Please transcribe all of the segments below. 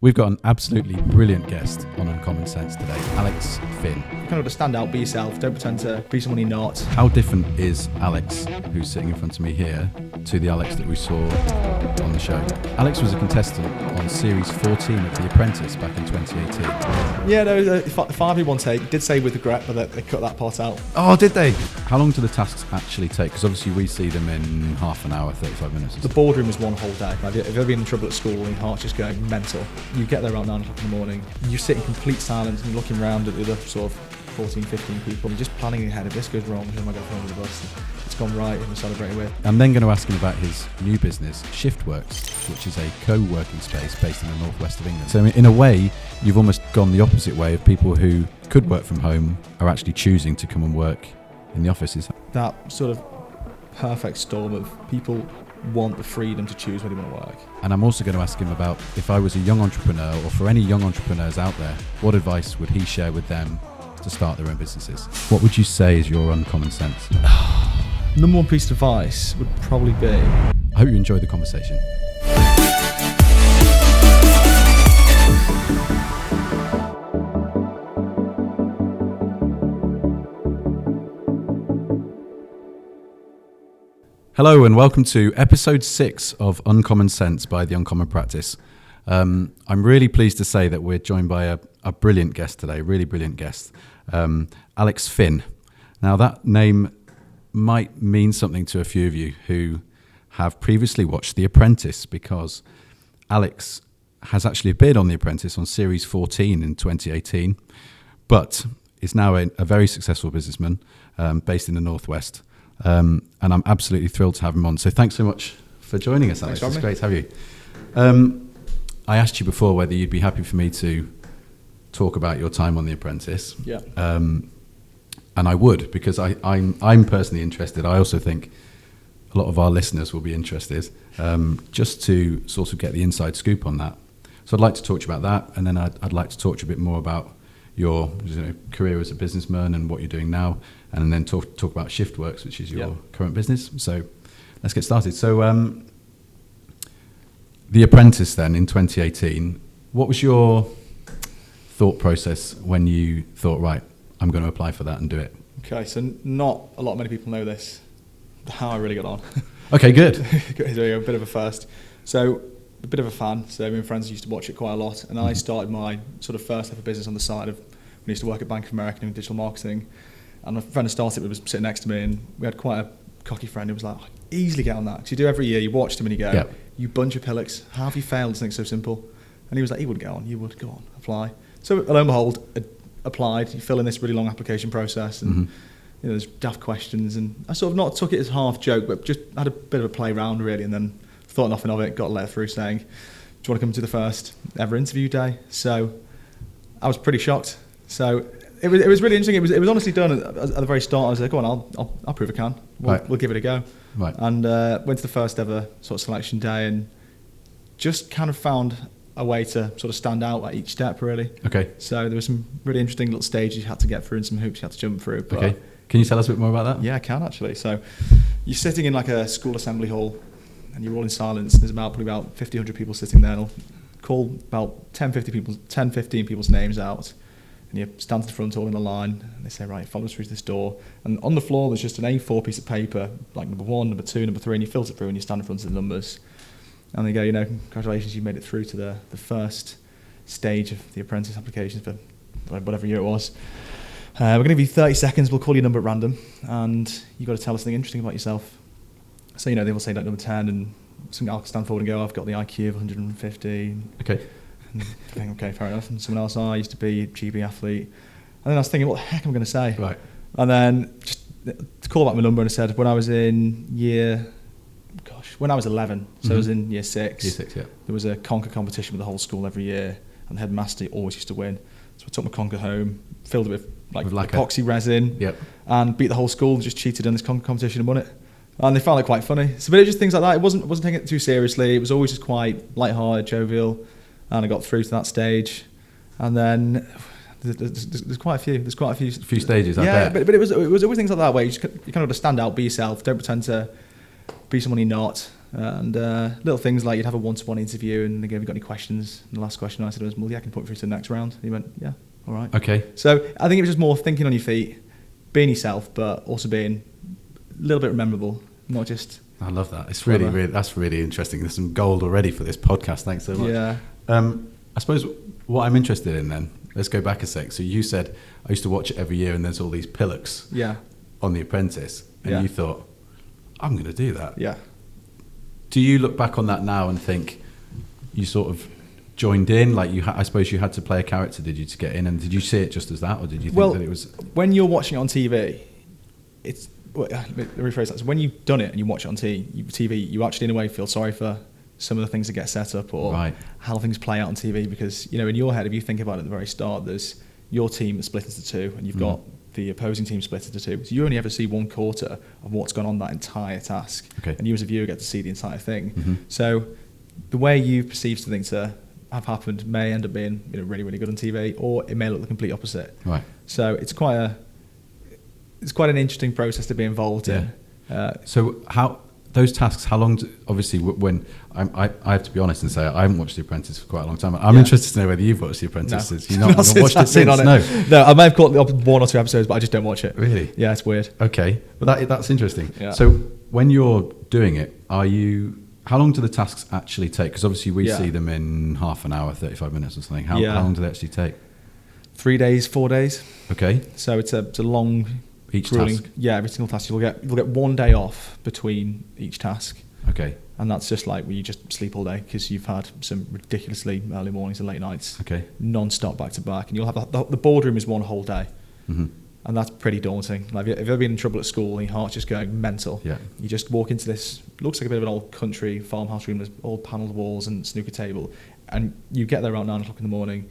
We've got an absolutely brilliant guest on Uncommon Sense today, Alex Finn. Kind of to stand out, be yourself, don't pretend to be someone you're not. How different is Alex, who's sitting in front of me here, to the Alex that we saw on the show? Alex was a contestant on Series 14 of The Apprentice back in 2018. Yeah, no, the 5v1 take did say with regret, but they cut that part out. Oh, did they? How long do the tasks actually take? Because obviously we see them in half an hour, 35 minutes. The boardroom is one whole day. If you've ever been in trouble at school and your heart's just going mental, you get there around 9 o'clock in the morning, you sit in complete silence and you're looking around at the other sort of 14, 15 people, you're just planning ahead. If this goes wrong, who am I going to throw under the bus? It's gone right, and we're celebrating with. I'm then going to ask him about his new business, Shiftworks, which is a co-working space based in the northwest of England. So in a way, you've almost gone the opposite way of people who could work from home are actually choosing to come and work in the offices. That sort of perfect storm of people want the freedom to choose where they want to work. And I'm also going to ask him about, if I was a young entrepreneur, or for any young entrepreneurs out there, what advice would he share with them to start their own businesses? What would you say is your uncommon sense? Number one piece of advice would probably be... I hope you enjoyed the conversation. Hello and welcome to episode 6 of Uncommon Sense by The Uncommon Practice. I'm really pleased to say that we're joined by a brilliant guest today, really brilliant guest, Alex Finn. Now that name might mean something to a few of you who have previously watched The Apprentice, because Alex has actually appeared on The Apprentice on Series 14 in 2018, but is now a very successful businessman based in the Northwest. And I'm absolutely thrilled to have him on. So thanks so much for joining us, Alex. It's great to have you. I asked you before whether you'd be happy for me to talk about your time on The Apprentice. Yeah. And I would, because I'm personally interested. I also think a lot of our listeners will be interested, just to sort of get the inside scoop on that. So I'd like to talk to you about that, and then I'd like to talk to you a bit more about your career as a businessman and what you're doing now, and then talk about Shiftworks, which is your current business. So let's get started. So The Apprentice then in 2018, what was your thought process when you thought, right, I'm going to apply for that and do it? Okay, so not a lot many people know this, how I really got on. Okay, good. A bit of a first. So a bit of a fan, so me and friends used to watch it quite a lot, and I started my sort of first ever business on the side of, when I used to work at Bank of America doing digital marketing, and my friend who started it was sitting next to me, and we had quite a cocky friend who was like, easily get on that, because you do every year, you watch them and you go, you bunch of pillocks, how have you failed? It's so simple. And he was like, he wouldn't get on, you would, go on, apply. So lo and behold, applied, you fill in this really long application process, and there's daft questions, and I sort of not took it as half joke, but just had a bit of a play round really, and then thought nothing of it, got a letter through saying, do you want to come to the first ever interview day? So I was pretty shocked. So it was really interesting. It was honestly done at the very start. I was like, go on, I'll prove I can. We'll give it a go. Right. And went to the first ever sort of selection day, and just kind of found a way to sort of stand out at each step really. Okay. So there were some really interesting little stages you had to get through and some hoops you had to jump through. But okay. Can you tell us a bit more about that? Yeah, I can actually. So you're sitting in like a school assembly hall, and you're all in silence. There's probably about 50, 100 people sitting there, and I'll call about 10, 15 people's names out, and you stand to the front all in a line, and they say, right, follow us through to this door. And on the floor, there's just an A4 piece of paper, like number 1, number 2, number 3, and you filter through and you stand in front of the numbers. And they go, congratulations, you made it through to the first stage of the apprentice applications for whatever year it was. We're going to give you 30 seconds, we'll call your number at random, and you've got to tell us something interesting about yourself. So, they will say like number 10, and I'll stand forward and go, I've got the IQ of 150. Okay. And I think, okay, fair enough. And someone else, I used to be a GB athlete. And then I was thinking, what the heck am I going to say? Right. And then just to call back my number, and I said, when I was 11, so I was in year 6. Year 6, yeah. There was a conker competition with the whole school every year, and the headmaster always used to win. So I took my conker home, filled it with epoxy resin, and beat the whole school, just cheated in this conker competition and won it. And they found it quite funny. So, but it was just things like that. It wasn't taking it too seriously. It was always just quite lighthearted, jovial, and I got through to that stage. And then there's quite a few. There's quite a few stages. I bet. But it was always things like that where you kind of stand out, be yourself, don't pretend to be someone you're not. And little things like you'd have a one-to-one interview and they go, have you got any questions? And the last question I said was, well, yeah, I can put you through to the next round. And he went, yeah, all right. Okay. So I think it was just more thinking on your feet, being yourself, but also being a little bit memorable, not just... I love that. It's really, that's really interesting. There's some gold already for this podcast. Thanks so much. Yeah. I suppose what I'm interested in then, let's go back a sec. So you said, I used to watch it every year and there's all these pillocks on The Apprentice. And you thought, I'm going to do that. Yeah. Do you look back on that now and think you sort of joined in? Like I suppose you had to play a character, did you, to get in? And did you see it just as that, or did you think that it was... When you're watching it on TV, it's... let me rephrase that. So when you've done it and you watch it on TV, you actually in a way feel sorry for some of the things that get set up or how things play out on TV, because, in your head, if you think about it at the very start, there's your team that's split into two and you've got the opposing team split into two. So you only ever see 1/4 of what's gone on that entire task. Okay. And you as a viewer get to see the entire thing. So the way you perceive something to have happened may end up being really, really good on TV, or it may look the complete opposite. Right. So it's quite an interesting process to be involved in. So how those tasks? How long? Obviously, when I have to be honest and say I haven't watched The Apprentice for quite a long time. I'm interested to know whether you've watched The Apprentice. No. You've not watched it since. No, I may have caught 1 or 2 episodes, but I just don't watch it. Really? Yeah, it's weird. Okay, well that's interesting. Yeah. So when you're doing it, how long do the tasks actually take? Because obviously we see them in half an hour, 35 minutes or something. How long do they actually take? 3 days, 4 days. Okay. So it's a long. Each grueling, task? Yeah, every single task. You'll get 1 day off between each task. Okay. And that's just like where you just sleep all day because you've had some ridiculously early mornings and late nights. Okay. Non-stop back to back. And you'll have the boardroom is 1 whole day. And that's pretty daunting. Like, if you've ever been in trouble at school and your heart's just going mental, you just walk into this, looks like a bit of an old country farmhouse room, there's old panelled walls and snooker table, and you get there around 9 o'clock in the morning,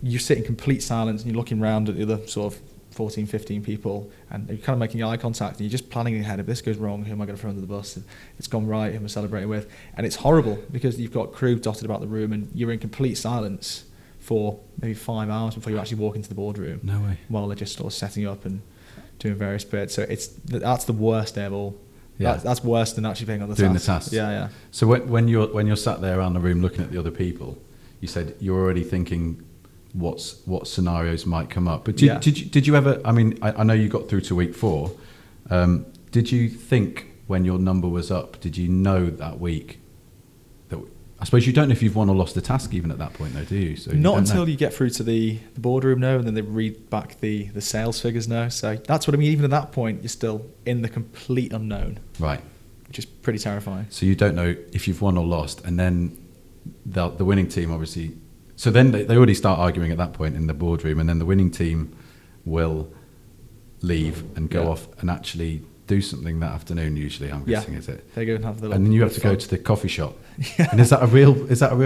you sit in complete silence and you're looking around at the other sort of 14, 15 people, and you're kind of making eye contact and you're just planning ahead. If this goes wrong, who am I going to throw under the bus? If it's gone right, who am I celebrating with? And it's horrible because you've got crew dotted about the room and you're in complete silence for maybe 5 hours before you actually walk into the boardroom. No way. While they're just sort of setting up and doing various bits. So that's the worst day of all. Yeah. That's worse than actually being on the doing task. the tasks. Yeah. So when you're sat there around the room looking at the other people, you said you're already thinking what scenarios might come up. But did you ever? I mean, I know you got through to week 4. Did you think when your number was up? Did you know that week? I suppose you don't know if you've won or lost the task even at that point, though, do you? So not until you get through to the boardroom, no, and then they read back the sales figures, no. So that's what I mean. Even at that point, you're still in the complete unknown, right? Which is pretty terrifying. So you don't know if you've won or lost, and then the winning team obviously. So then they already start arguing at that point in the boardroom, and then the winning team will leave and go off and actually do something that afternoon. Usually, I'm guessing, is it? They go and have the. And then you have to go to the coffee shop. Yeah. And is that a real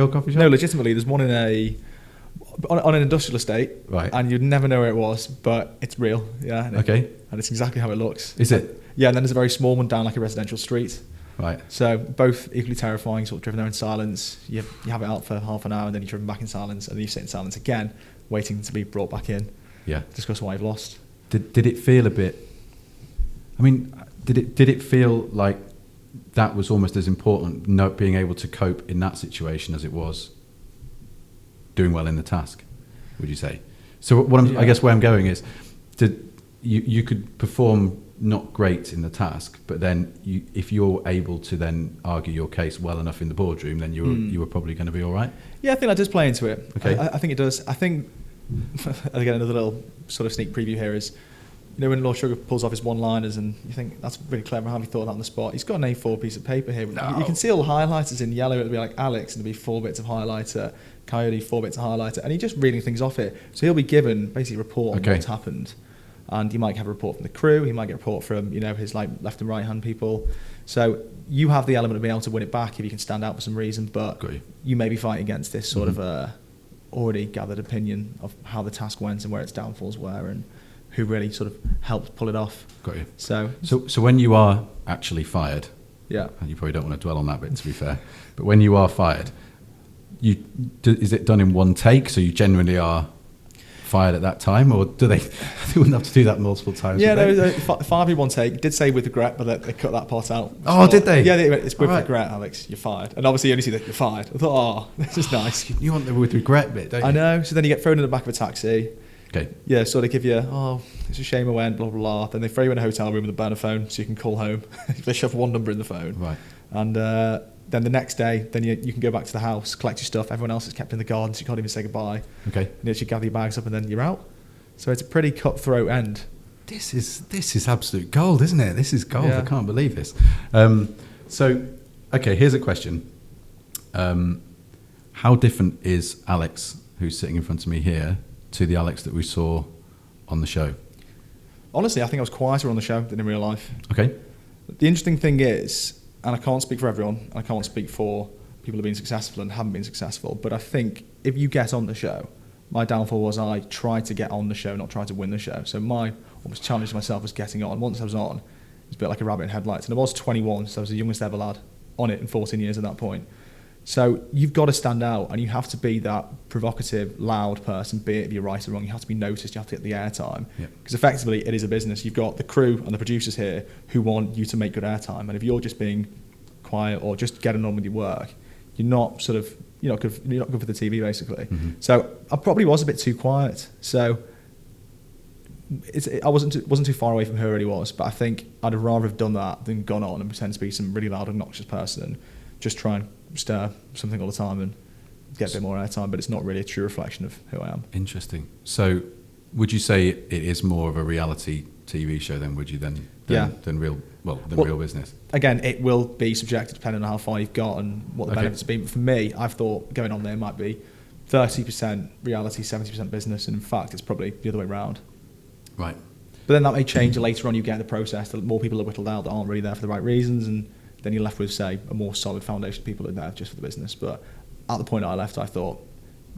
coffee shop? No, legitimately, there's one on an industrial estate, right? And you'd never know where it was, but it's real. Yeah. And and it's exactly how it looks. Is it? Yeah, and then there's a very small one down like a residential street. Right. So both equally terrifying, sort of driven there in silence. You have it out for half an hour and then you're driven back in silence and then you sit in silence again, waiting to be brought back in. Yeah. Discuss why you've lost. Did it feel a bit... I mean, did it feel like that was almost as important, not being able to cope in that situation as it was doing well in the task, would you say? So I guess where I'm going is, you could perform not great in the task, but then if you're able to then argue your case well enough in the boardroom, then you were probably going to be all right. Yeah, I think that does play into it. Okay. I think it does. I think, again, another little sort of sneak preview here is, when Lord Sugar pulls off his one-liners and you think, that's really clever, how have you thought of that on the spot? He's got an A4 piece of paper here. No. You can see all the highlighters in yellow. It'll be like Alex, and there'll be 4 bits of highlighter, Coyote, 4 bits of highlighter, and he's just reading things off it. So he'll be given basically a report on what's happened. And you might have a report from the crew, he might get a report from, his like left and right hand people. So you have the element of being able to win it back if you can stand out for some reason, but you may be fighting against this sort of already gathered opinion of how the task went and where its downfalls were and who really sort of helped pull it off. Got you. So when you are actually fired, and you probably don't want to dwell on that bit, to be fair, but when you are fired, is it done in one take? So you genuinely are fired at that time, or do they wouldn't have to do that multiple times? Yeah, no, 5 in one take. Did say with regret, but they cut that part out. Oh, did they? Yeah, they went, it's with regret, Alex. You're fired. And obviously, you only see that you're fired. I thought, this is nice. You want the with regret bit, don't you? I know. So then you get thrown in the back of a taxi. Okay. Yeah, so they give you, it's a shame I went, blah, blah, blah. Then they throw you in a hotel room with a burner phone so you can call home. They shove one number in the phone. Right. And then the next day, then you can go back to the house, collect your stuff. Everyone else is kept in the garden, so you can't even say goodbye. Okay. And you actually gather your bags up and then you're out. So it's a pretty cutthroat end. This is absolute gold, isn't it? This is gold. Yeah. I can't believe this. So, okay, here's a question. How different is Alex, who's sitting in front of me here, to the Alex that we saw on the show? Honestly, I think I was quieter on the show than in real life. Okay. The interesting thing is, and I can't speak for everyone, I can't speak for people who have been successful and haven't been successful, but I think if you get on the show, my downfall was I tried to get on the show, not try to win the show. So my almost challenge to myself was getting on. Once I was on, it was a bit like a rabbit in headlights. And I was 21, so I was the youngest ever lad on it in 14 years at that point. So you've got to stand out, and you have to be that provocative, loud person, be it if you're right or wrong. You have to be noticed, you have to get the airtime. Because effectively, it is a business. You've got the crew and the producers here who want you to make good airtime. And if you're just being quiet or just getting on with your work, you're not good for the TV, basically. Mm-hmm. So I probably was a bit too quiet. So I wasn't too far away from who I really was, but I think I'd rather have done that than gone on and pretend to be some really loud, obnoxious person and just try and stir something all the time and get a bit more airtime, but it's not really a true reflection of who I am. Interesting. So would you say it is more of a reality TV show then, would you, than real business? Again, it will be subjective depending on how far you've got and what the benefits have been. But for me, I've thought going on there might be 30% reality, 70% business, and in fact, it's probably the other way around. Right. But then that may change later on. You get in the process, more people are whittled out that aren't really there for the right reasons, and then you're left with, say, a more solid foundation of people who are there just for the business. But at the point I left, I thought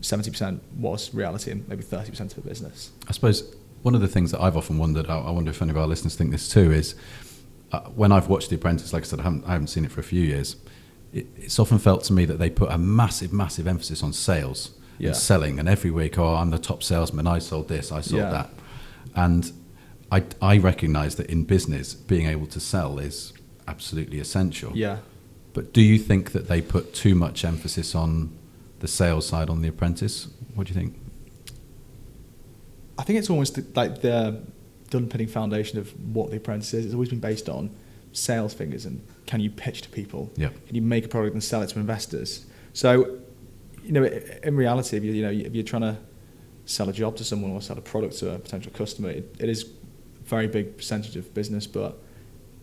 70% was reality and maybe 30% for business. I suppose one of the things that I've often wondered, I wonder if any of our listeners think this too, is when I've watched The Apprentice, like I said, I haven't seen it for a few years, it's often felt to me that they put a massive, massive emphasis on sales and selling. And every week, I'm the top salesman, I sold this, I sold that. And I recognise that in business, being able to sell is absolutely essential. Yeah. But do you think that they put too much emphasis on the sales side on The Apprentice? What do you think? I think it's almost like the underpinning foundation of what The Apprentice is. It's always been based on sales figures and can you pitch to people? Yeah. Can you make a product and sell it to investors? So, in reality, if you're trying to sell a job to someone or sell a product to a potential customer, it is a very big percentage of business, but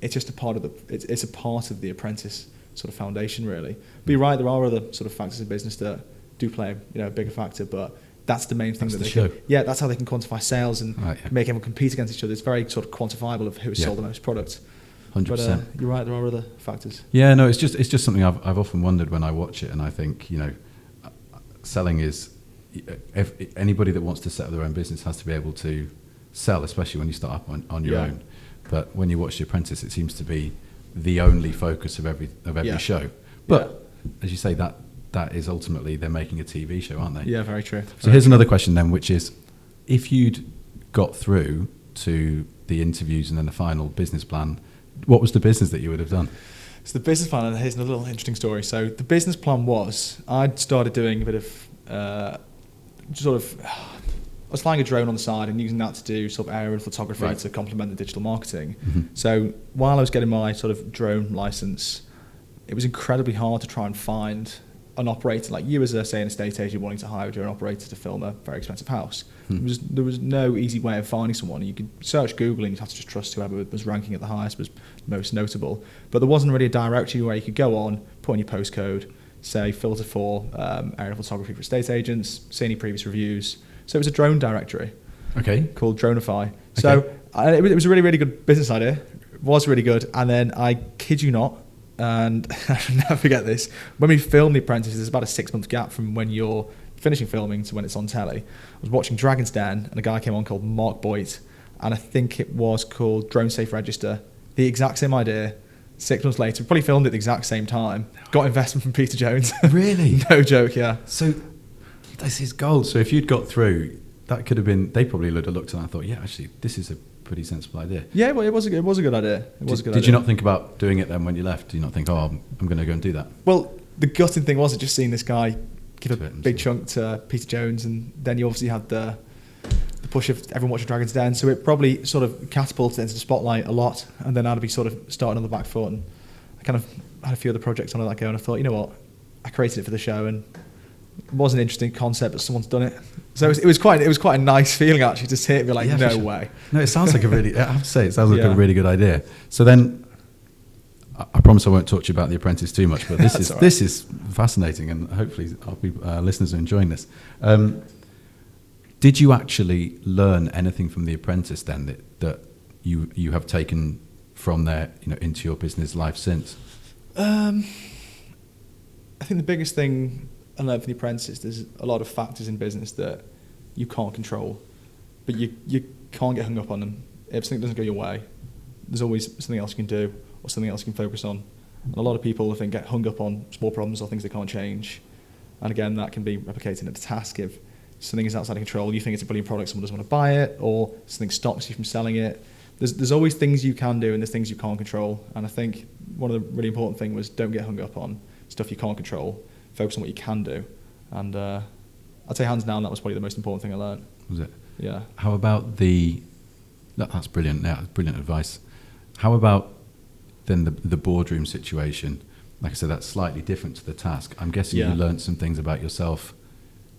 it's just a part of it's a part of The Apprentice sort of foundation, really. But you're right, there are other sort of factors in business that do play a bigger factor, but that's the main thing. That's how they can quantify sales and make everyone compete against each other. It's very sort of quantifiable of who has sold the most product. 100%. But you're right, there are other factors. Yeah, no, it's just something I've often wondered when I watch it, and I think selling is anybody that wants to set up their own business has to be able to sell, especially when you start up on your own. But when you watch The Apprentice, it seems to be the only focus of every show. But as you say, that is ultimately they're making a TV show, aren't they? Yeah, very true. So here's another question then, which is, if you'd got through to the interviews and then the final business plan, what was the business that you would have done? So the business plan, and here's a little interesting story. So the business plan was, I'd started doing a bit of I was flying a drone on the side and using that to do sort of aerial photography to complement the digital marketing. Mm-hmm. So while I was getting my sort of drone license, it was incredibly hard to try and find an operator like you as an estate agent wanting to hire a drone operator to film a very expensive house. There was no easy way of finding someone. You could search Google and you'd have to just trust whoever was ranking at the highest was most notable. But there wasn't really a directory where you could go on, put in your postcode, say filter for aerial photography for estate agents, see any previous reviews. So it was a drone directory called Droneify. So it was a really, really good business idea. It was really good. And then I kid you not, and I'll never forget this, when we filmed The Apprentice, there's about a 6-month gap from when you're finishing filming to when it's on telly. I was watching Dragon's Den, and a guy came on called Mark Boyd, and I think it was called Drone Safe Register. The exact same idea. 6 months later, we probably filmed it at the exact same time. Got investment from Peter Jones. Really? No joke, yeah. So this is gold. So if you'd got through, that could have been. They probably would have looked at it and thought, yeah, actually, this is a pretty sensible idea. Yeah, well, it was a good idea. Did you not think about doing it then when you left? Did you not think, I'm going to go and do that? Well, the gutting thing was just seeing this guy give a big chunk to Peter Jones, and then you obviously had the push of everyone watching Dragon's Den, so it probably sort of catapulted into the spotlight a lot, and then I'd be sort of starting on the back foot, and I kind of had a few other projects on that go, and I thought, you know what, I created it for the show, and it was an interesting concept, but someone's done it. So it was quite a nice feeling actually to see it and be like, no way. No, it sounds like I have to say, it sounds like a really good idea. So then, I promise I won't talk to you about The Apprentice too much, but this is fascinating, and hopefully our listeners are enjoying this. Did you actually learn anything from The Apprentice then that you have taken from there, into your business life since? I think the biggest thing I learned from The Apprentice, there's a lot of factors in business that you can't control, but you can't get hung up on them. If something doesn't go your way, there's always something else you can do or something else you can focus on. And a lot of people, I think, get hung up on small problems or things they can't change. And again, that can be replicated in a task. If something is outside of control, you think it's a brilliant product, someone doesn't want to buy it, or something stops you from selling it. There's always things you can do and there's things you can't control. And I think one of the really important things was don't get hung up on stuff you can't control. Focus on what you can do. And I'd say hands down, that was probably the most important thing I learned. Was it? Yeah. How about that's brilliant. Yeah, brilliant advice. How about then the boardroom situation? Like I said, that's slightly different to the task. I'm guessing you learned some things about yourself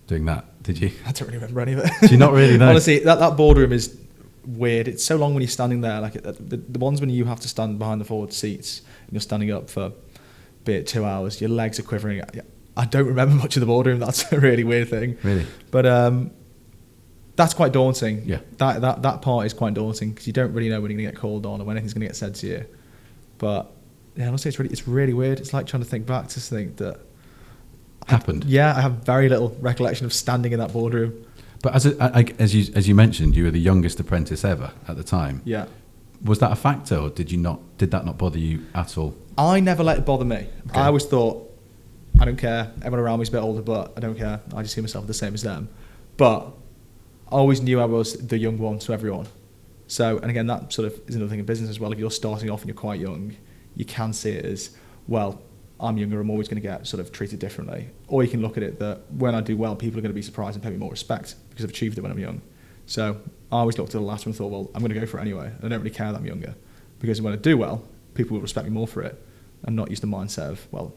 doing that, did you? I don't really remember any of it. Do you not really know? Honestly, that boardroom is weird. It's so long when you're standing there. Like the ones when you have to stand behind the forward seats and you're standing up for, be it 2 hours, your legs are quivering. I don't remember much of the boardroom. That's a really weird thing. Really? But that's quite daunting. Yeah. That part is quite daunting because you don't really know when you're going to get called on or when anything's going to get said to you. But yeah, honestly, it's really weird. It's like trying to think back to something that happened. I have very little recollection of standing in that boardroom. But as you mentioned, you were the youngest apprentice ever at the time. Yeah. Was that a factor, or did that not bother you at all? I never let it bother me. Okay. I always thought, I don't care. Everyone around me is a bit older, but I don't care. I just see myself the same as them. But I always knew I was the young one to everyone. So, and again, that sort of is another thing in business as well. If you're starting off and you're quite young, you can see it as, well, I'm younger, I'm always going to get sort of treated differently. Or you can look at it that when I do well, people are going to be surprised and pay me more respect because I've achieved it when I'm young. So I always looked at the latter and thought, well, I'm going to go for it anyway. I don't really care that I'm younger. Because when I do well, people will respect me more for it and not use the mindset of, well,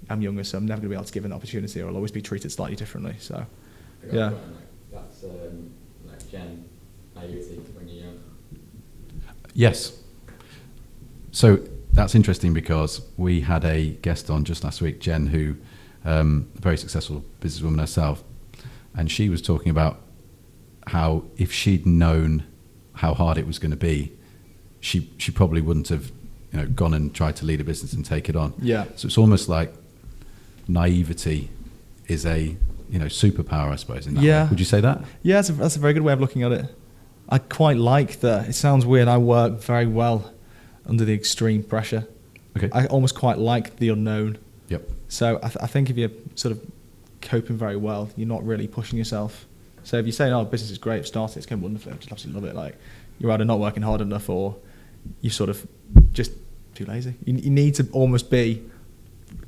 I'm younger, so I'm never going to be able to give an opportunity, or I'll always be treated slightly differently. So, yeah. That's like Jen, naivety when you're young. Yes. So that's interesting because we had a guest on just last week, Jen, who a very successful businesswoman herself, and she was talking about how if she'd known how hard it was going to be, she probably wouldn't have gone and tried to lead a business and take it on. Yeah. So it's almost like naivety is a superpower, I suppose. In that way. Would you say that? Yeah, that's a very good way of looking at it. I quite like that. It sounds weird. I work very well under the extreme pressure. Okay. I almost quite like the unknown. Yep. So I think if you're sort of coping very well, you're not really pushing yourself. So if you say, "Oh, business is great, start it, it's going wonderfully, I just absolutely love it," like you're either not working hard enough or you sort of just too lazy. You need to almost be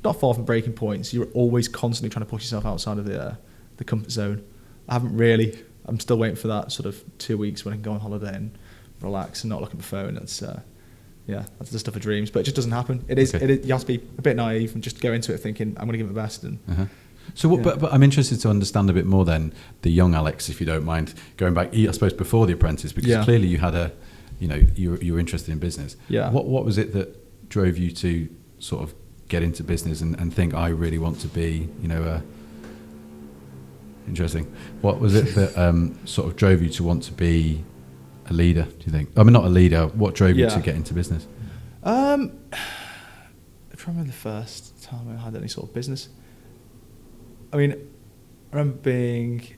not far from breaking points. You're always constantly trying to push yourself outside of the comfort zone. I'm still waiting for that sort of 2 weeks when I can go on holiday and relax and not look at my phone. That's the stuff of dreams, but it just doesn't happen. It is. You have to be a bit naive and just go into it thinking, I'm going to give it my best. And So, but I'm interested to understand a bit more then the young Alex, if you don't mind going back, I suppose before The Apprentice, because clearly you had you were interested in business. Yeah. What was it that drove you to sort of get into business and think, I really want to be, interesting. What was it that sort of drove you to want to be a leader, do you think? I mean, not a leader. What drove you to get into business? I'm trying to remember the first time I had any sort of business. I mean, I remember being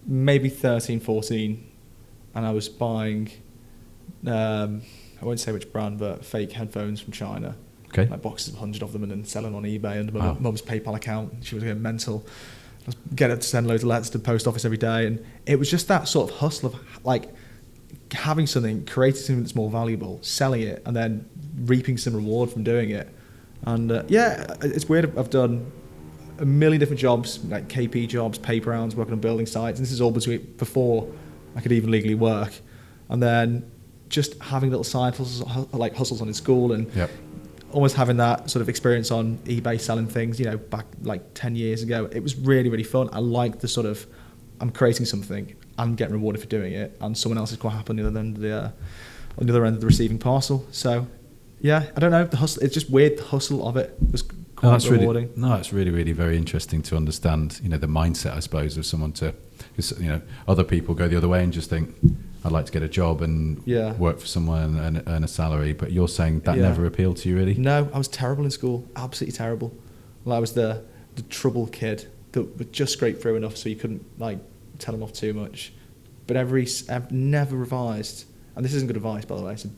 maybe 13, 14, and I was buying, I won't say which brand, but fake headphones from China. Okay. Like boxes of 100 of them and then selling on eBay under my mum's PayPal account. She was going mental. get it to send loads of letters to the post office every day. And it was just that sort of hustle of like having something, creating something that's more valuable, selling it, and then reaping some reward from doing it. And it's weird. I've done a million different jobs, like KP jobs, paper rounds, working on building sites. And this is all before I could even legally work. And then just having little side hustles, like hustles on in school, and almost having that sort of experience on eBay selling things, back like 10 years ago. It was really, really fun. I liked the sort of, I'm creating something, I'm getting rewarded for doing it, and someone else is quite happy on the other end of the receiving parcel. So, yeah, I don't know, the hustle, it's just weird, the hustle of it was quite rewarding. It's really, really very interesting to understand, the mindset, I suppose, of someone because, other people go the other way and just think, I'd like to get a job and work for someone and earn a salary. But you're saying that never appealed to you, really? No, I was terrible in school, absolutely terrible. Well, I was the trouble kid that would just scrape through enough so you couldn't like tell them off too much. But I've never revised, and this isn't good advice, by the way. So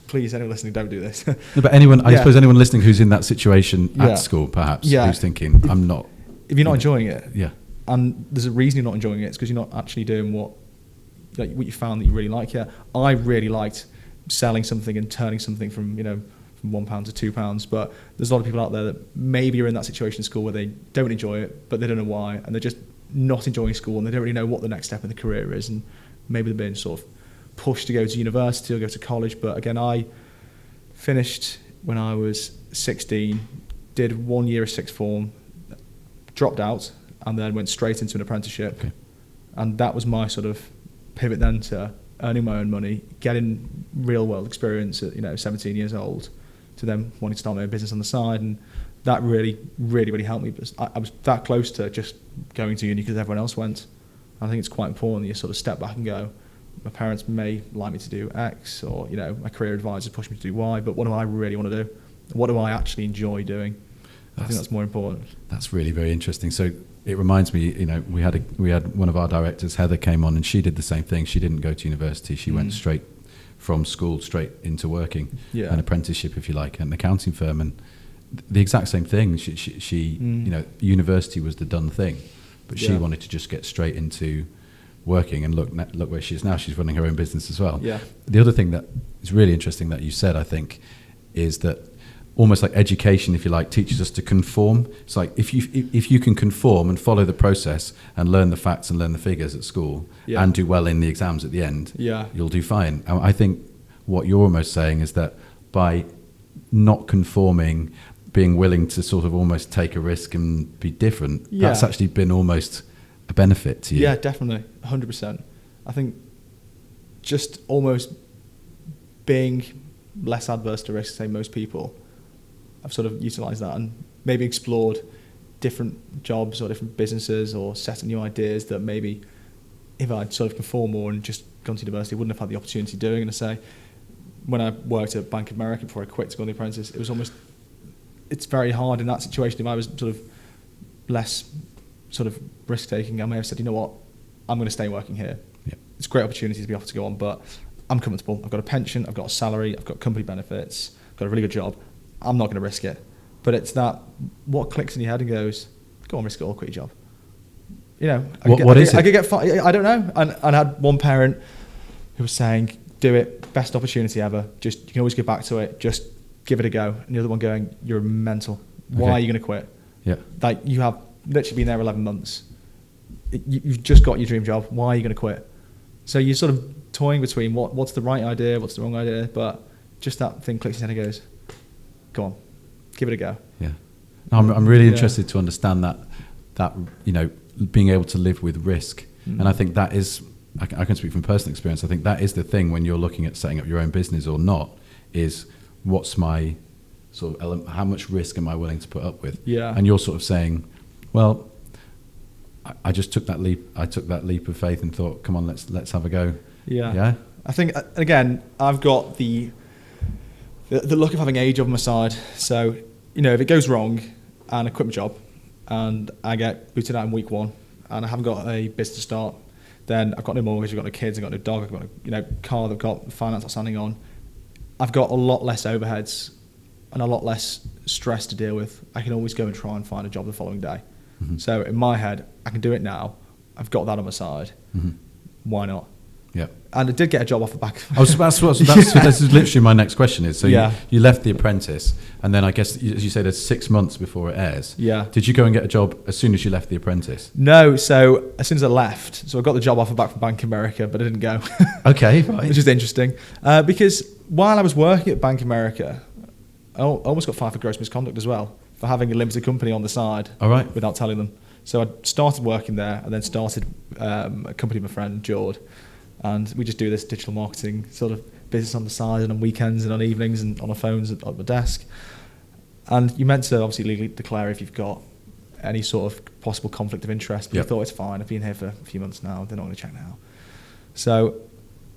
please, anyone listening, don't do this. No, but I suppose anyone listening who's in that situation at school, perhaps, who's thinking, I'm not. If you're not enjoying it, and there's a reason you're not enjoying it. It's because you're not actually doing what you found that you really like. I really liked selling something and turning something from from £1 to £2. But there's a lot of people out there that maybe are in that situation in school where they don't enjoy it, but they don't know why, and they're just not enjoying school, and they don't really know what the next step in the career is, and maybe they're being sort of pushed to go to university or go to college. But again, I finished when I was 16, did 1 year of sixth form, dropped out, and then went straight into an apprenticeship. Okay. And that was my sort of pivot then to earning my own money, getting real world experience at 17 years old, to then wanting to start my own business on the side. And that really, really, really helped me, because I was that close to just going to uni because everyone else went. I think it's quite important that you sort of step back and go, my parents may like me to do X, or my career advisors push me to do Y, but what do I really want to do? What do I actually enjoy doing? I think that's more important. That's really very interesting. So it reminds me, we had one of our directors, Heather, came on, and she did the same thing. She didn't go to university. She went straight from school straight into working, an apprenticeship, if you like, at an accounting firm, and the exact same thing. She university was the done thing, but she wanted to just get straight into working, and look where she is now. She's running her own business as well. Yeah. The other thing that is really interesting that you said, I think, is that almost like education, if you like, teaches us to conform. It's like if you can conform and follow the process and learn the facts and learn the figures at school and do well in the exams at the end, you'll do fine. And I think what you're almost saying is that by not conforming, being willing to sort of almost take a risk and be different, that's actually been almost a benefit to you. Yeah, definitely, 100%. I think just almost being less adverse to risk, say most people, I've sort of utilised that and maybe explored different jobs or different businesses or set up new ideas that maybe if I'd sort of conformed more and just gone to university, I wouldn't have had the opportunity doing. And I say, when I worked at Bank of America before I quit to go on the Apprentice, it was almost, it's very hard in that situation. If I was sort of less sort of risk taking, I may have said, you know what, I'm going to stay working here. Yeah. It's a great opportunity to be offered to go on, but I'm comfortable. I've got a pension, I've got a salary, I've got company benefits, I've got a really good job. I'm not going to risk it. But it's that, what clicks in your head and goes, go on, risk it all, quit your job. I don't know. And I had one parent who was saying, do it, best opportunity ever. Just, you can always get back to it. Just give it a go. And the other one going, you're mental. Why are you going to quit? Yeah. Like, you have literally been there 11 months. You've just got your dream job. Why are you going to quit? So you're sort of toying between what's the right idea, what's the wrong idea. But just that thing clicks in your head and goes, go on, give it a go. Yeah. No, I'm really interested to understand that being able to live with risk. And I think that is, I can speak from personal experience, I think that is the thing when you're looking at setting up your own business or not, is what's my sort of element, how much risk am I willing to put up with? Yeah. And you're sort of saying, well, I just took that leap. I took that leap of faith and thought, come on, let's have a go. Yeah. Yeah. I think, again, I've got the luck of having a job on my side. So, if it goes wrong and I quit my job and I get booted out in week one and I haven't got a business to start, then I've got no mortgage, I've got no kids, I've got no dog, I've got no car that I've got finance outstanding on. I've got a lot less overheads and a lot less stress to deal with. I can always go and try and find a job the following day. So in my head, I can do it now. I've got that on my side. Why not? Yeah. And I did get a job off the back. This is literally my next question is, so Yeah. you left The Apprentice, and then I guess, as you say, there's 6 months before it airs. Yeah. Did you go and get a job as soon as you left The Apprentice? No, so as soon as I left, so I got the job offer back from Bank of America, but I didn't go. Okay, right. Which is interesting. Because while I was working at Bank of America, I almost got fired for gross misconduct as well, for having a limited company on the side. All right. Without telling them. So I started working there and then started a company with my friend, Jord. And we just do this digital marketing sort of business on the side and on weekends and on evenings and on our phones at the desk. And you're meant to obviously legally declare if you've got any sort of possible conflict of interest. But I thought it's fine. I've been here for a few months now. They're not going to check now. So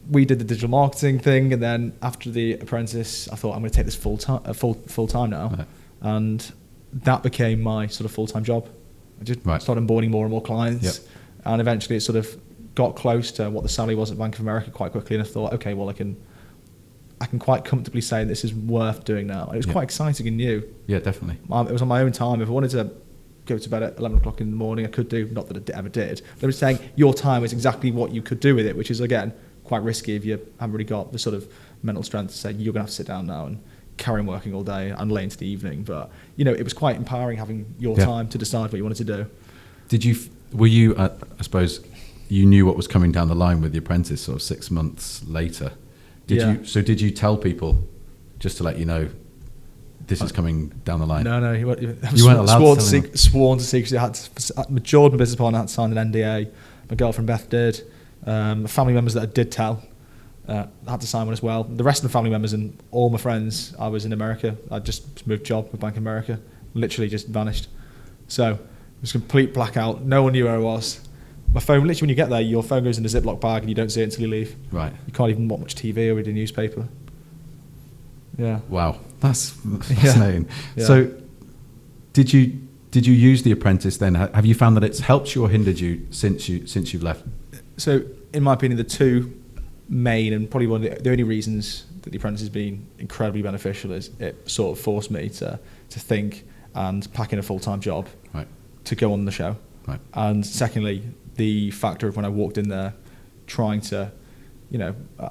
we did the digital marketing thing. And then after The Apprentice, I thought I'm going to take this full time now. Right. And that became my sort of full-time job. I just started onboarding more and more clients. Yep. And eventually it sort of got close to what the salary was at Bank of America quite quickly, and I thought, okay, well, I can quite comfortably say this is worth doing now. And it was quite exciting and new. Yeah, definitely. It was on my own time. If I wanted to go to bed at 11 o'clock in the morning, I could do. Not that I ever did. But I'm saying your time is exactly what you could do with it, which is, again, quite risky if you haven't really got the sort of mental strength to say you're going to have to sit down now and carry on working all day and late into the evening. But, it was quite empowering having your time to decide what you wanted to do. Were you, I suppose, you knew what was coming down the line with The Apprentice sort of 6 months later. Did you tell people, just to let you know, this is coming down the line? No, you weren't allowed to tell sworn to secrecy. My Jordan business partner had to sign an NDA. My girlfriend Beth did. Family members that I did tell had to sign one as well. The rest of the family members and all my friends, I was in America. I just moved job with Bank of America. Literally just vanished. So it was complete blackout. No one knew where I was. My phone, literally when you get there, your phone goes in a Ziploc bag and you don't see it until you leave. Right. You can't even watch much TV or read a newspaper. Yeah. Wow. That's fascinating. Yeah. So did you use The Apprentice then? Have you found that it's helped you or hindered you since you've left? So in my opinion, the two main and probably one of the only reasons that The Apprentice has been incredibly beneficial is it sort of forced me to think and pack in a full-time job to go on the show. Right. And secondly, the factor of when I walked in there trying to,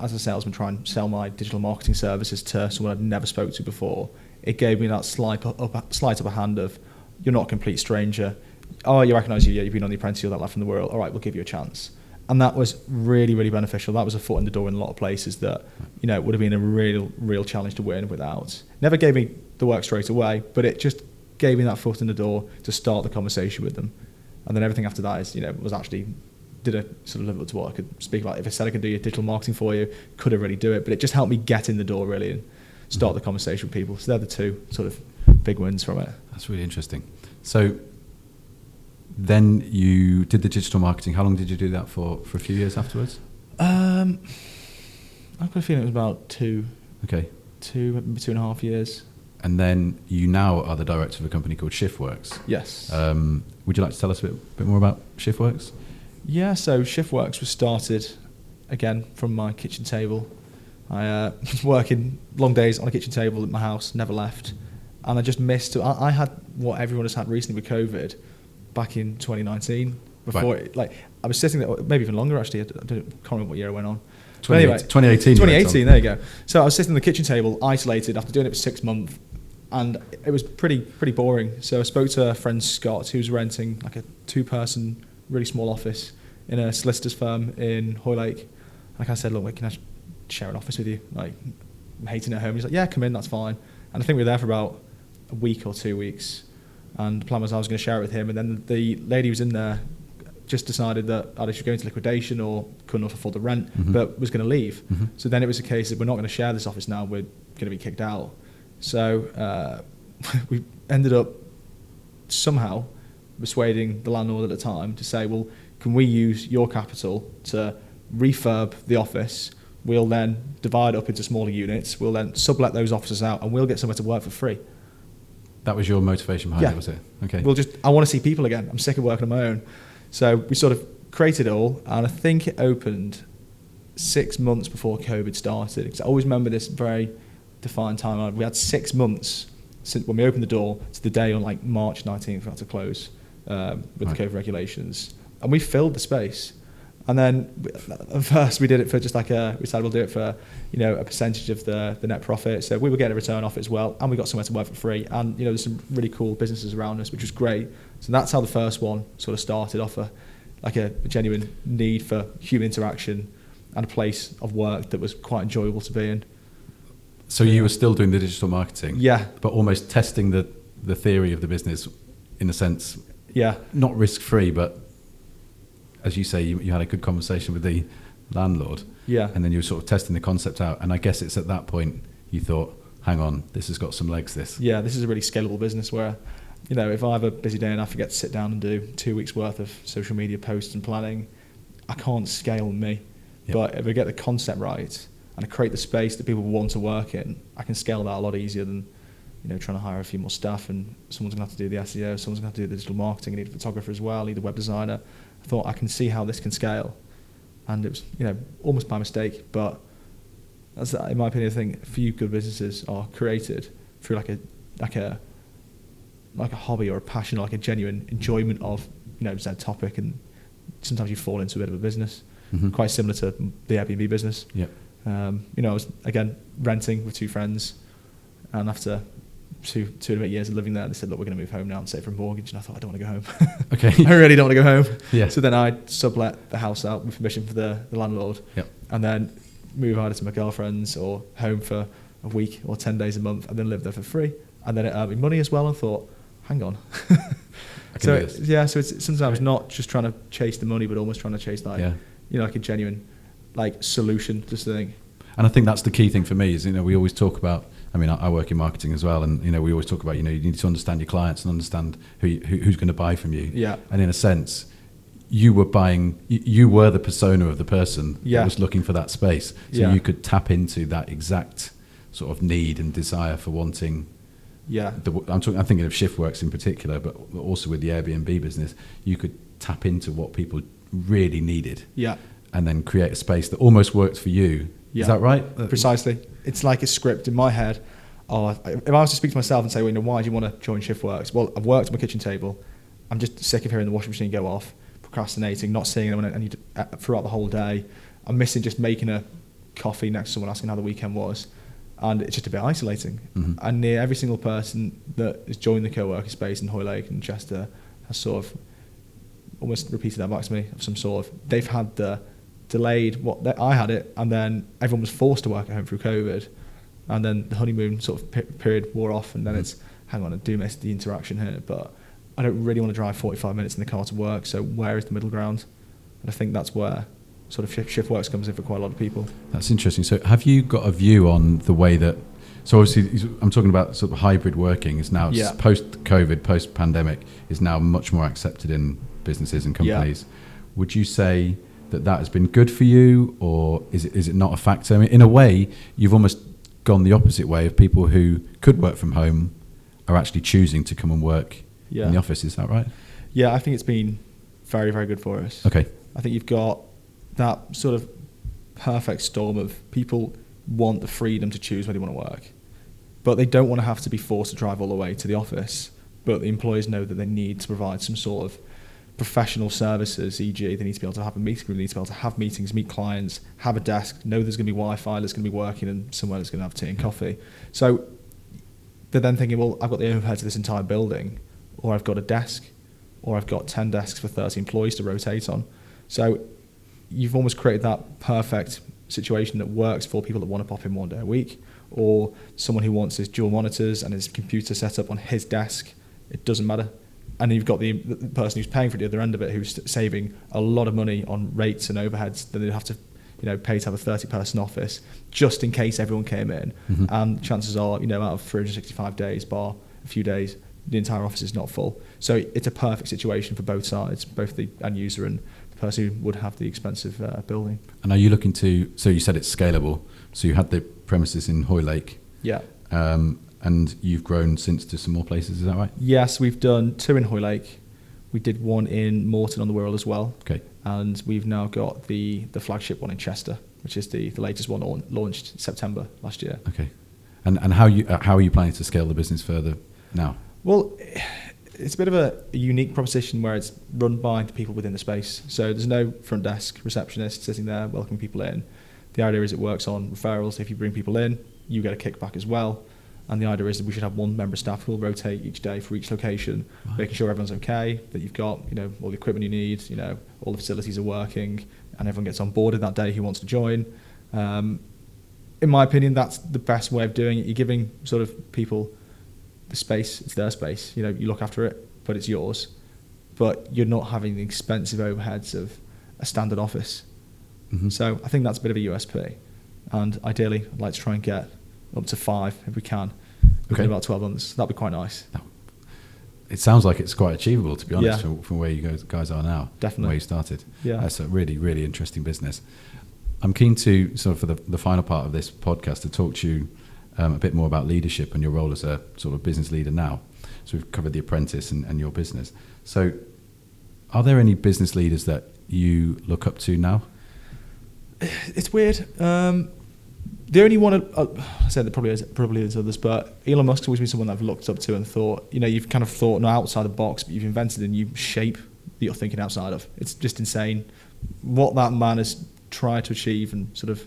as a salesman, try and sell my digital marketing services to someone I'd never spoke to before, it gave me that slight upper hand of, you're not a complete stranger. Oh, you recognise you've been on The Apprentice, you're that lad from the world. All right, we'll give you a chance. And that was really, really beneficial. That was a foot in the door in a lot of places that, would have been a real challenge to win without. Never gave me the work straight away, but it just gave me that foot in the door to start the conversation with them. And then everything after that is, was actually, did I sort of live up to what I could speak about. If I said I could do your digital marketing for you, could I really do it? But it just helped me get in the door really and start the conversation with people. So they're the two sort of big wins from it. That's really interesting. So then you did the digital marketing. How long did you do that for a few years afterwards? I've got a feeling it was about two and a half years. And then you now are the director of a company called Shiftworks. Yes. Would you like to tell us a bit more about Shiftworks? Yeah, so Shiftworks was started, again, from my kitchen table. I was working long days on a kitchen table at my house, never left. And I just missed... I had what everyone has had recently with COVID back in 2019. Before, I was sitting there, maybe even longer actually, can't remember what year I went on. 2018. 2018, there you go. So I was sitting at the kitchen table, isolated, after doing it for 6 months, and it was pretty boring. So I spoke to a friend, Scott, who was renting like a 2-person, really small office in a solicitor's firm in Hoylake. Like I said, look, can I share an office with you? Like, I'm hating it at home. He's like, yeah, come in, that's fine. And I think we were there for about a week or 2 weeks. And the plan was I was going to share it with him. And then the lady who was in there just decided that either she was going into liquidation or couldn't afford the rent, but was going to leave. So then it was a case that we're not going to share this office now, we're going to be kicked out. So we ended up somehow persuading the landlord at the time to say, well, can we use your capital to refurb the office? We'll then divide up into smaller units. We'll then sublet those offices out and we'll get somewhere to work for free. That was your motivation behind it, was it? Okay. I want to see people again. I'm sick of working on my own. So we sort of created it all, and I think it opened 6 months before COVID started. Because I always remember this very defined timeline. We had 6 months since when we opened the door to the day on like March 19th we had to close. with the COVID regulations, and we filled the space. And then at first we did it for just like we decided we'll do it for, a percentage of the net profit. So we were getting a return off it as well, and we got somewhere to work for free. And there's some really cool businesses around us, which was great. So that's how the first one sort of started off, a genuine need for human interaction and a place of work that was quite enjoyable to be in. So you were still doing the digital marketing, yeah, but almost testing the theory of the business in a sense, yeah, not risk free, but as you say, you had a good conversation with the landlord, yeah, and then you were sort of testing the concept out. And I guess it's at that point you thought, hang on, this has got some legs. This is a really scalable business where, if I have a busy day and I forget to sit down and do 2 weeks worth of social media posts and planning, I can't scale me. Yep. But if I get the concept right and I create the space that people want to work in, I can scale that a lot easier than trying to hire a few more staff, and someone's going to have to do the SEO, someone's going to have to do the digital marketing, I need a photographer as well, I need a web designer. I thought I can see how this can scale, and it was almost by mistake, but that's, in my opinion, I think a few good businesses are created through like a hobby or a passion, or like a genuine enjoyment of said topic, and sometimes you fall into a bit of a business, quite similar to the Airbnb business. Yeah. I was again renting with 2 friends, and after two and a bit years of living there, they said, look, we're going to move home now and save for a mortgage. And I thought, I don't want to go home. Okay. I really don't want to go home. Yeah. So then I sublet the house out with permission for the landlord. Yep. And then move either to my girlfriend's or home for a week or 10 days a month, and then live there for free. And then it earned me money as well. And thought, hang on. So it's sometimes not just trying to chase the money, but almost trying to chase like a genuine solution to something. And I think that's the key thing for me is, we always talk about, I work in marketing as well, and we always talk about, you need to understand your clients and understand who's going to buy from you. Yeah. And in a sense, you were the persona of the person that was looking for that space. So you could tap into that exact sort of need and desire for wanting. Yeah. I'm thinking of Shiftworks in particular, but also with the Airbnb business, you could tap into what people really needed. Yeah. And then create a space that almost worked for you. Yeah. Is that right? Precisely. It's like a script in my head. If I was to speak to myself and say, why do you want to join Shiftworks? Well, I've worked at my kitchen table. I'm just sick of hearing the washing machine go off, procrastinating, not seeing anyone throughout the whole day. I'm missing just making a coffee next to someone, asking how the weekend was. And it's just a bit isolating. Mm-hmm. And near every single person that has joined the co-working space in Hoylake and Chester has sort of almost repeated that back to me of some sort of, they've had the delayed I had it, and then everyone was forced to work at home through COVID, and then the honeymoon sort of period wore off, and then it's, hang on, I do miss the interaction here, but I don't really want to drive 45 minutes in the car to work, so where is the middle ground? And I think that's where sort of Shiftworks comes in for quite a lot of people. That's interesting. So have you got a view on the way that, so obviously I'm talking about sort of hybrid working is now post-COVID, post-pandemic is now much more accepted in businesses and companies. Yeah. Would you say that has been good for you, or is it not a factor? I mean, in a way, you've almost gone the opposite way of people who could work from home are actually choosing to come and work in the office. Is that right? Yeah, I think it's been very, very good for us. Okay. I think you've got that sort of perfect storm of people want the freedom to choose where they want to work, but they don't want to have to be forced to drive all the way to the office. But the employers know that they need to provide some sort of professional services, e.g. they need to be able to have a meeting room, they need to be able to have meetings, meet clients, have a desk, know there's going to be Wi-Fi that's going to be working, and somewhere that's going to have tea and coffee. So they're then thinking, well, I've got the overhead to this entire building, or I've got a desk, or I've got 10 desks for 30 employees to rotate on. So you've almost created that perfect situation that works for people that want to pop in 1 day a week, or someone who wants his dual monitors and his computer set up on his desk. It doesn't matter. And you've got the person who's paying for the other end of it, who's saving a lot of money on rates and overheads that they'd have to, pay to have a 30-person office just in case everyone came in. Mm-hmm. And chances are, out of 365 days, bar a few days, the entire office is not full. So it's a perfect situation for both sides, both the end user and the person who would have the expensive building. And are you looking to? So you said it's scalable. So you had the premises in Hoylake. Yeah. And you've grown since to some more places, is that right? Yes, we've done 2 in Hoylake. We did 1 in Moreton on the Wirral as well. Okay. And we've now got the flagship one in Chester, which is the latest one launched September last year. Okay. And how are you planning to scale the business further now? Well, it's a bit of a unique proposition where it's run by the people within the space. So there's no front desk receptionist sitting there welcoming people in. The idea is it works on referrals. If you bring people in, you get a kickback as well. And the idea is that we should have one member of staff who will rotate each day for each location, making sure everyone's okay, that you've got, all the equipment you need, all the facilities are working, and everyone gets on board that day who wants to join. In my opinion, that's the best way of doing it. You're giving sort of people the space. It's their space. You look after it, but it's yours. But you're not having the expensive overheads of a standard office. Mm-hmm. So I think that's a bit of a USP. And ideally, I'd like to try and get up to 5 if we can within about 12 months. That'd be quite nice. It sounds like it's quite achievable, to be honest, from where you guys are now. Definitely. Where you started. Yeah. That's a really, really interesting business. I'm keen to, sort of for the final part of this podcast, to talk to you a bit more about leadership and your role as a sort of business leader now. So we've covered the Apprentice and your business. So are there any business leaders that you look up to now? It's weird. The only one, I said there probably is others, but Elon Musk's always been someone that I've looked up to and thought, you've kind of thought not outside the box, but you've invented a new shape that you're thinking outside of. It's just insane what that man has tried to achieve, and sort of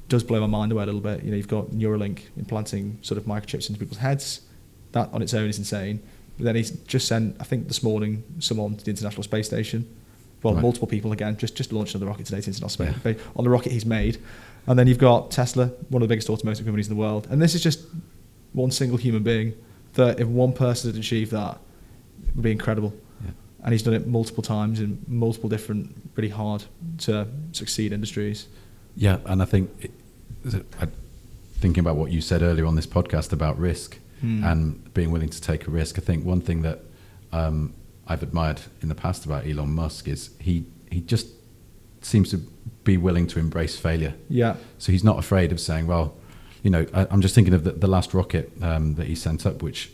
does blow my mind away a little bit. You've got Neuralink implanting sort of microchips into people's heads. That on its own is insane. But then he's just sent, I think this morning, someone to the International Space Station. Well, right. Multiple people again, just launched another rocket today to International Space on the rocket he's made. And then you've got Tesla, one of the biggest automotive companies in the world. And this is just one single human being that if one person had achieved that, it would be incredible. Yeah. And he's done it multiple times in multiple different, really hard to succeed industries. Yeah, and I think, thinking about what you said earlier on this podcast about risk and being willing to take a risk, I think one thing that I've admired in the past about Elon Musk is he just seems to be willing to embrace failure. Yeah. So he's not afraid of saying, well, I'm just thinking of the last rocket that he sent up, which,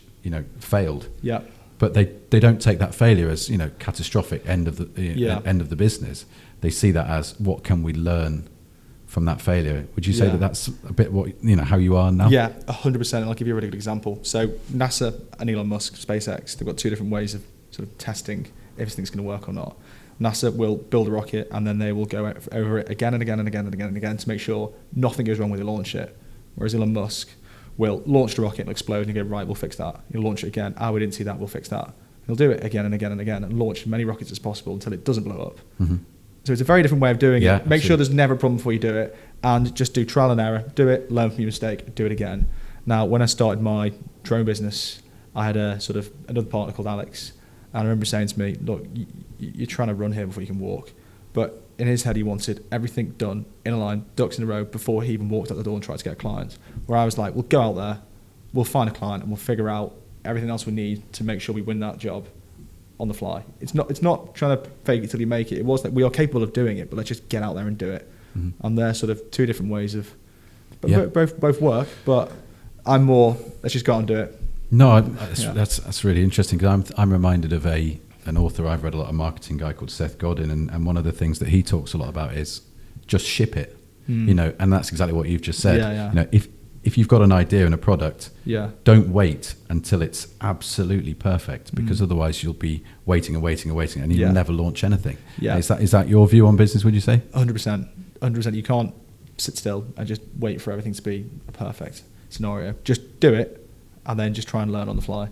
failed. Yeah. But they don't take that failure as, catastrophic end of the business. They see that as, what can we learn from that failure? Would you say that that's a bit what, how you are now? Yeah, 100%. And I'll give you a really good example. So NASA and Elon Musk, SpaceX, they've got two different ways of sort of testing if this thing's going to work or not. NASA will build a rocket and then they will go over it again and again and again and again and again to make sure nothing goes wrong when they launch it. Whereas Elon Musk will launch the rocket and explode and go, right, we'll fix that. He'll launch it again. We didn't see that, we'll fix that. He'll do it again and again and again and launch as many rockets as possible until it doesn't blow up. Mm-hmm. So it's a very different way of doing it. Make sure there's never a problem before you do it, and just do trial and error. Do it, learn from your mistake, do it again. Now, when I started my drone business, I had another partner called Alex, and I remember saying to me, look, you're trying to run here before you can walk. But in his head, he wanted everything done in a line, ducks in a row, before he even walked out the door and tried to get a client. Where I was like, we'll go out there, we'll find a client, and we'll figure out everything else we need to make sure we win that job on the fly. It's not trying to fake it till you make it. It was that we are capable of doing it, but let's just get out there and do it. Mm-hmm. And they're sort of two different ways of, both work. But I'm more, let's just go out and do it. No, that's really interesting, because I'm reminded of an author I've read a lot, a marketing guy called Seth Godin, and one of the things that he talks a lot about is just ship it. And that's exactly what you've just said. If you've got an idea and a product, don't wait until it's absolutely perfect, because otherwise you'll be waiting and you'll never launch anything. Is that your view on business, would you say? 100%. You can't sit still and just wait for everything to be a perfect scenario. Just do it and then just try and learn on the fly.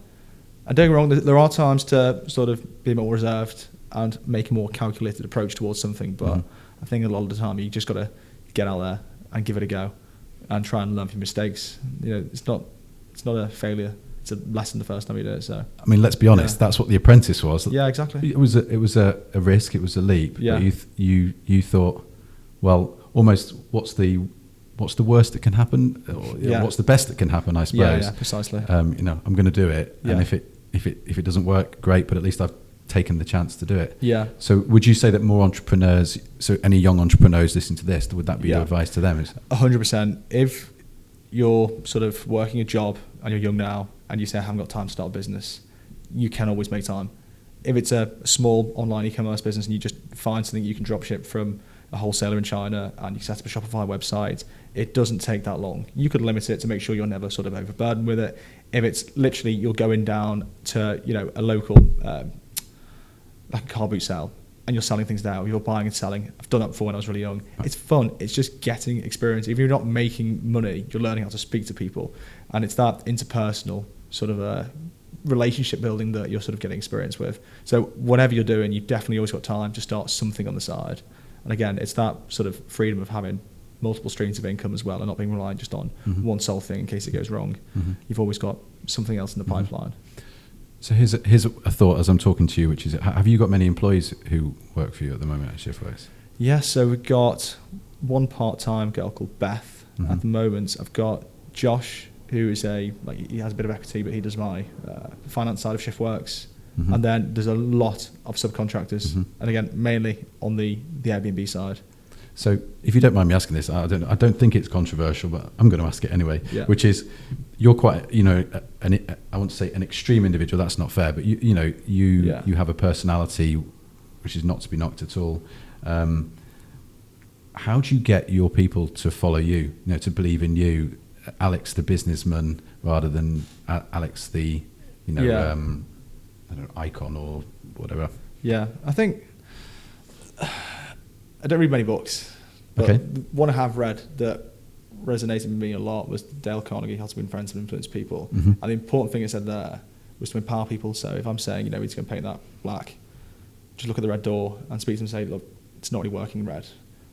And don't get me wrong, there are times to sort of be more reserved and make a more calculated approach towards something, but I think a lot of the time you just got to get out there and give it a go and try and learn from your mistakes. It's not a failure. It's a lesson the first time you do it. So I mean, let's be honest. That's what The Apprentice was. Yeah, exactly. It was a risk. It was a leap. Yeah. But you thought, well, almost what's the worst that can happen? Or, what's the best that can happen? I suppose. Yeah, precisely. I'm going to do it, and if it doesn't work, great. But at least I've taken the chance to do it. Yeah. So would you say that more entrepreneurs, so any young entrepreneurs listen to this, would that be your advice to them? 100%. If you're sort of working a job and you're young now and you say, I haven't got time to start a business, you can always make time. If it's a small online e-commerce business and you just find something you can drop ship from a wholesaler in China and you set up a Shopify website, it doesn't take that long. You could limit it to make sure you're never sort of overburdened with it. If it's literally you're going down to, you know, a local like a car boot sale and you're selling things now, you're buying and selling. I've done that before when I was really young. It's fun. It's just getting experience. If you're not making money, you're learning how to speak to people, and it's that interpersonal sort of a relationship building that you're sort of getting experience with. So whatever you're doing, you've definitely always got time to start something on the side. And again, it's that sort of freedom of having multiple streams of income as well, and not being reliant just on one sole thing in case it goes wrong. You've always got something else in the pipeline. So here's a thought as I'm talking to you, which is, have you got many employees who work for you at the moment at Shiftworks? Yeah, so we've got one part-time girl called Beth at the moment. I've got Josh, who is he has a bit of equity, but he does my finance side of Shiftworks. And then there's a lot of subcontractors, and again, mainly on the Airbnb side. So, if you don't mind me asking this, I don't think it's controversial, but I'm going to ask it anyway. Yeah. Which is, you're quite, you know, I want to say an extreme individual. That's not fair, but you have a personality which is not to be knocked at all. How do you get your people to follow you? You know, to believe in you, Alex the businessman, rather than Alex the, you know, I don't know, icon or whatever. Yeah, I think I don't read many books, but one I have read that resonated with me a lot was Dale Carnegie, How to Win Friends and Influence People. And the important thing it said there was to empower people. So if I'm saying, you know, he's going to paint that black, just look at the red door and speak to them and say, look, it's not really working red.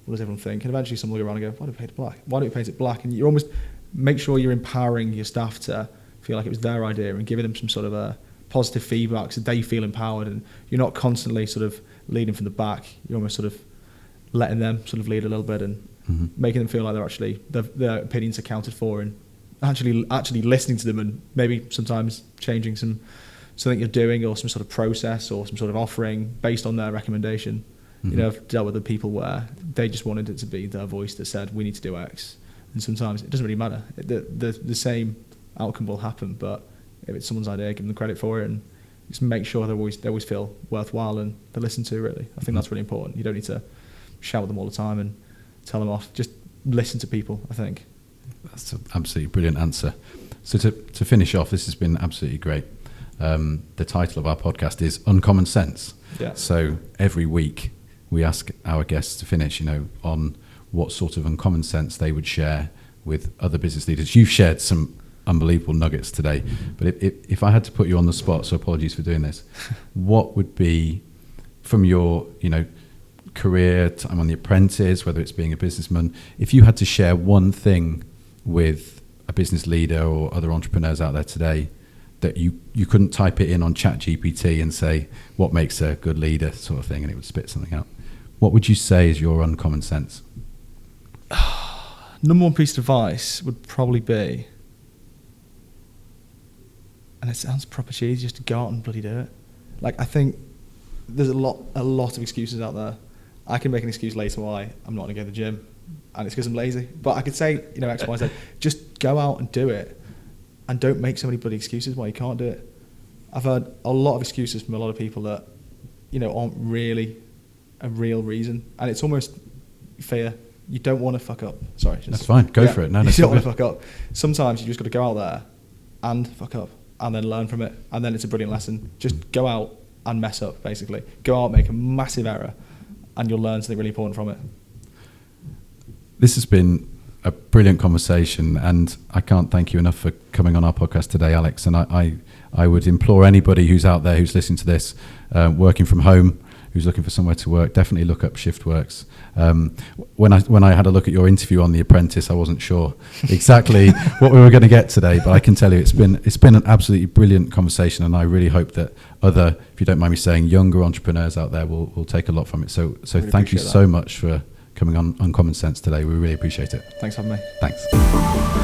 What does everyone think? And eventually someone will go around and go, why do we paint it black? Why don't we paint it black? And you almost make sure you're empowering your staff to feel like it was their idea and giving them some sort of a positive feedback so they feel empowered, and you're not constantly sort of leading from the back. You're almost sort of letting them sort of lead a little bit and making them feel like they're actually their opinions are counted for, and actually listening to them, and maybe sometimes changing something you're doing or some sort of process or some sort of offering based on their recommendation. You know, I've dealt with the people where they just wanted it to be their voice that said we need to do X, and sometimes it doesn't really matter. The same outcome will happen, but if it's someone's idea, give them the credit for it, and just make sure they always feel worthwhile and they're listened to. Really, I think that's really important. You don't need to shout at them all the time and tell them off. Just listen to people, I think. That's an absolutely brilliant answer. So to finish off, this has been absolutely great. The title of our podcast is Uncommon Sense. Yeah. So every week we ask our guests to finish, you know, on what sort of uncommon sense they would share with other business leaders. You've shared some unbelievable nuggets today, but if I had to put you on the spot, so apologies for doing this, what would be, from your, you know, career time on The Apprentice, whether it's being a businessman, if you had to share one thing with a business leader or other entrepreneurs out there today that you couldn't type it in on ChatGPT and say what makes a good leader sort of thing and it would spit something out, what would you say is your uncommon sense? Number one piece of advice would probably be, and it sounds proper cheesy, just to go out and bloody do it. Like, I think there's a lot of excuses out there. I can make an excuse later why I'm not going to go to the gym, and it's because I'm lazy. But I could say, you know, X, Y, Z. Just go out and do it, and don't make so many bloody excuses why you can't do it. I've heard a lot of excuses from a lot of people that, you know, aren't really a real reason, and it's almost fear. You don't want to fuck up. Sorry. That's fine. Go for it. No, you don't want to fuck up. Sometimes you just got to go out there and fuck up, and then learn from it, and then it's a brilliant lesson. Just go out and mess up, basically. Go out, make a massive error, and you'll learn something really important from it. This has been a brilliant conversation, and I can't thank you enough for coming on our podcast today, Alex. And I would implore anybody who's out there who's listening to this, working from home, who's looking for somewhere to work, definitely look up Shiftworks. When I had a look at your interview on The Apprentice, I wasn't sure exactly what we were going to get today, but I can tell you it's been an absolutely brilliant conversation, and I really hope that other, if you don't mind me saying, younger entrepreneurs out there will take a lot from it. So really thank you so much for coming on Uncommon Sense today. We really appreciate it. Thanks for having me. Thanks.